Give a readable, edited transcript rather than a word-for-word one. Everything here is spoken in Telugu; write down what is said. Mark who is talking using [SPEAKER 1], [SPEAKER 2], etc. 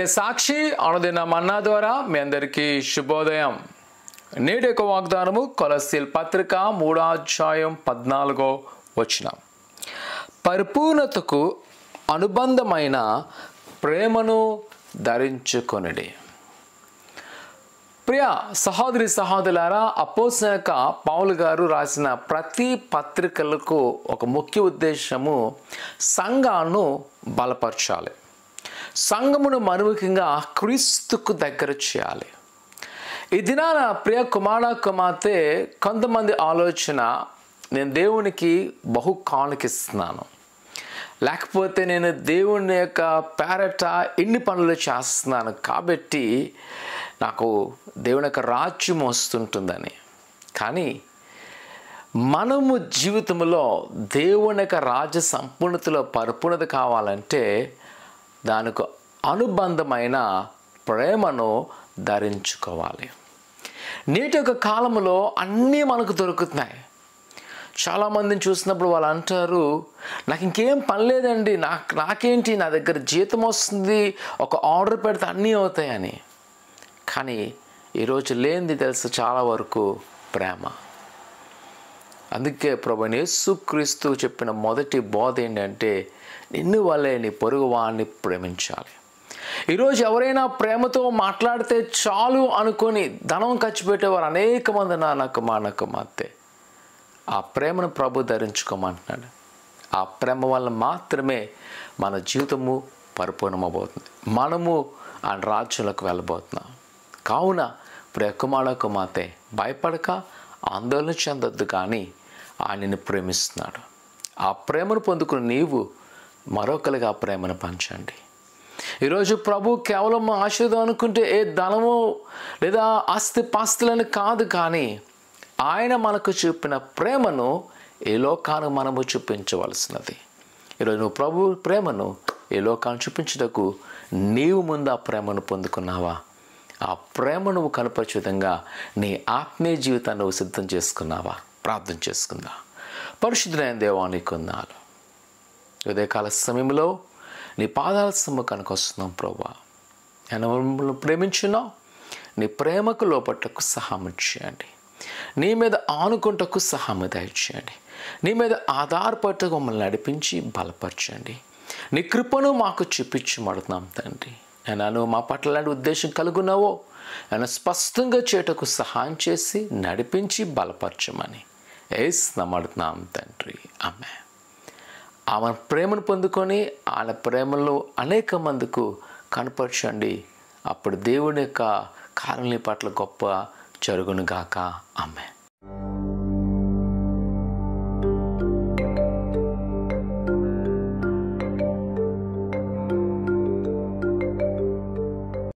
[SPEAKER 1] పలికే సాక్షి అనుదిన మన్నా ద్వారా మీ అందరికీ శుభోదయం. నేటి యొక్క వాగ్దానము కొలస్సీల పత్రిక 3:14 పరిపూర్ణతకు అనుబంధమైన ప్రేమను ధరించుకొనిడి. ప్రియ సహోదరి సహోదరులారా, అపోస్తలుడైన పౌలు గారు రాసిన ప్రతి పత్రికలకు ఒక ముఖ్య ఉద్దేశము సంఘాలను బలపరచాలి, సంఘమును మనుముఖంగా క్రీస్తుకు దగ్గర చేయాలి. ఈ దినాన ప్రియ కుమార్తె కొంతమంది ఆలోచన, నేను దేవునికి బహు కానుకిస్తున్నాను, లేకపోతే నేను దేవుని యొక్క పేరట ఎన్ని పనులు చేస్తున్నాను కాబట్టి నాకు దేవుని యొక్క రాజ్యం వస్తుంటుందని. కానీ మనము జీవితంలో దేవుని యొక్క రాజ్య సంపూర్ణతలో పరిపూర్ణత కావాలంటే దానికి అనుబంధమైన ప్రేమను ధరించుకోవాలి. నేటి యొక్క కాలంలో అన్నీ మనకు దొరుకుతున్నాయి. చాలామందిని చూసినప్పుడు వాళ్ళు అంటారు, నాకు ఇంకేం పని లేదండి, నాకేంటి, నా దగ్గర జీతం వస్తుంది, ఒక ఆర్డర్ పెడితే అన్నీ అవుతాయని. కానీ ఈరోజు లేనిది తెలుసు చాలా వరకు ప్రేమ. అందుకే ప్రభువైన యేసుక్రీస్తు చెప్పిన మొదటి బోధ ఏంటంటే, నిన్ను వల్లే నీ పొరుగు వాడిని ప్రేమించాలి. ఈరోజు ఎవరైనా ప్రేమతో మాట్లాడితే చాలు అనుకొని ధనం ఖర్చు పెట్టేవారు అనేక మంది నాకు కుమార్తె. ఆ ప్రేమను ప్రభు ధరించుకోమంటున్నాడు. ఆ ప్రేమ వల్ల మాత్రమే మన జీవితము పరిపూర్ణమవుతుంది, మనము ఆ రాజ్యంలోకి వెళ్ళబోతున్నాం. కావున ప్రియ కుమార్తె భయపడక ఆందోళన చెందొద్దు, కానీ ఆయనని ప్రేమిస్తున్నాడు. ఆ ప్రేమను పొందుకుని నీవు మరొకరికి ఆ ప్రేమను పంచండి. ఈరోజు ప్రభు కేవలం ఆశీర్వాదం అనుకుంటే ఏ ధనము లేదా ఆస్తిపాస్తులని కాదు, కానీ ఆయన మనకు చూపిన ప్రేమను ఈ లోకానికి మనము చూపించవలసినది. ఈరోజు నువ్వు ప్రభు ప్రేమను ఈ లోకాన్ని చూపించుటకు నీవు ముందు ఆ ప్రేమను పొందుకున్నావా? ఆ ప్రేమ నువ్వు కనపరిచే విధంగా నీ ఆత్మీయ జీవితాన్ని నువ్వు సిద్ధం చేసుకున్నావా? ప్రార్థన చేసుకుందా. పరిశుద్ధమైన దేవా, నీకు వందనాలు. ఉదయకాల సమయంలో నీ పాదాల సమ్ముఖానికి వస్తున్నాం ప్రభువా. నేను మిమ్మల్ని ప్రేమించున్నావు. నీ ప్రేమకు లోపట్టకు సహాయం చేయండి. నీ మీద ఆనుకుంటకు సహాయం దయచేయండి. నీ మీద ఆధారపడటకు మమ్మల్ని నడిపించి బలపరచండి. నీ కృపను మాకు చూపించమడుతున్నాం తండ్రి. నేను మా పట్ల లాంటి ఉద్దేశం కలుగున్నావో నేను స్పష్టంగా చేయటకు సహాయం చేసి నడిపించి బలపరచమని ఏసునామడుతున్నాం తండ్రి, ఆమేన్. ఆమె ప్రేమను పొందుకొని ఆయన ప్రేమలో అనేక మందికి కనపరచండి. అప్పుడు దేవుని యొక్క కార్యాల పట్ల గొప్ప జరుగునుగాక, ఆమేన్.